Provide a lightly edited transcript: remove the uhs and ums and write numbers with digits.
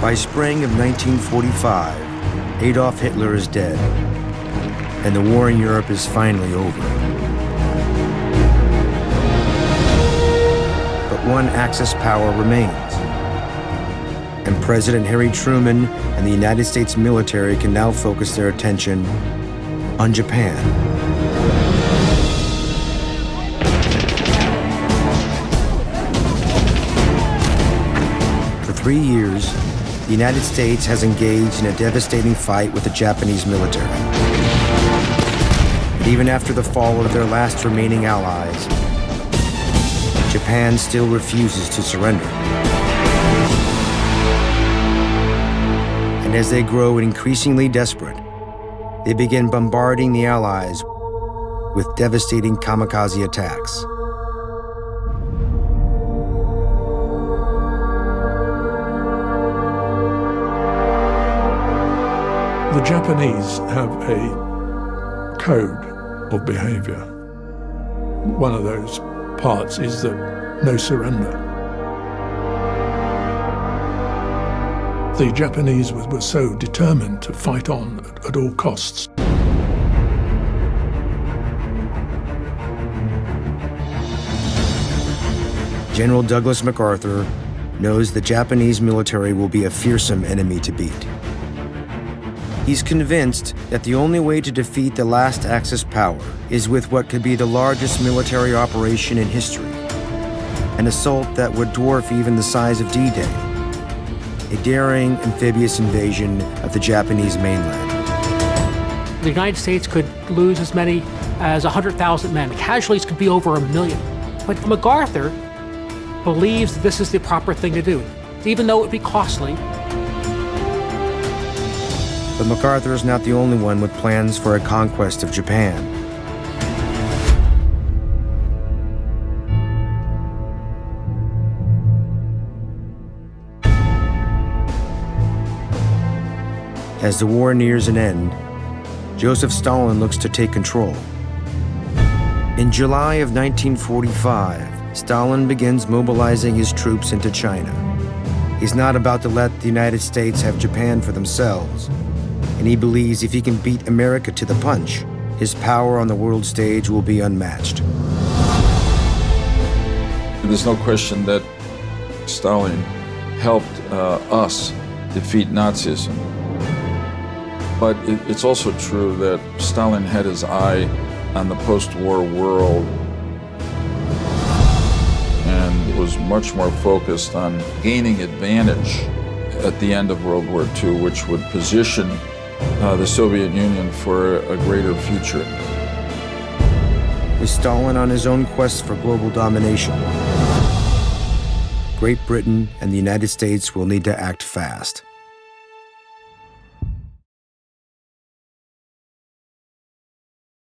By spring of 1945, Adolf Hitler is dead, and the war in Europe is finally over. But one Axis power remains, and President Harry Truman and the United States military can now focus their attention on Japan. For 3 years, the United States has engaged in a devastating fight with the Japanese military. But even after the fall of their last remaining allies, Japan still refuses to surrender. And as they grow increasingly desperate, they begin bombarding the Allies with devastating kamikaze attacks. The Japanese have a code of behavior. One of those parts is that no surrender. The Japanese were so determined to fight on at all costs. General Douglas MacArthur knows the Japanese military will be a fearsome enemy to beat. He's convinced that the only way to defeat the last Axis power is with what could be the largest military operation in history, an assault that would dwarf even the size of D-Day, a daring amphibious invasion of the Japanese mainland. The United States could lose as many as 100,000 men. The casualties could be over 1 million. But MacArthur believes this is the proper thing to do, even though it would be costly. But MacArthur is not the only one with plans for a conquest of Japan. As the war nears an end, Joseph Stalin looks to take control. In July of 1945, Stalin begins mobilizing his troops into China. He's not about to let the United States have Japan for themselves, and he believes if he can beat America to the punch, his power on the world stage will be unmatched. There's no question that Stalin helped us defeat Nazism. But it's also true that Stalin had his eye on the post-war world and was much more focused on gaining advantage at the end of World War II, which would position the Soviet Union for a greater future. With Stalin on his own quest for global domination, Great Britain and the United States will need to act fast.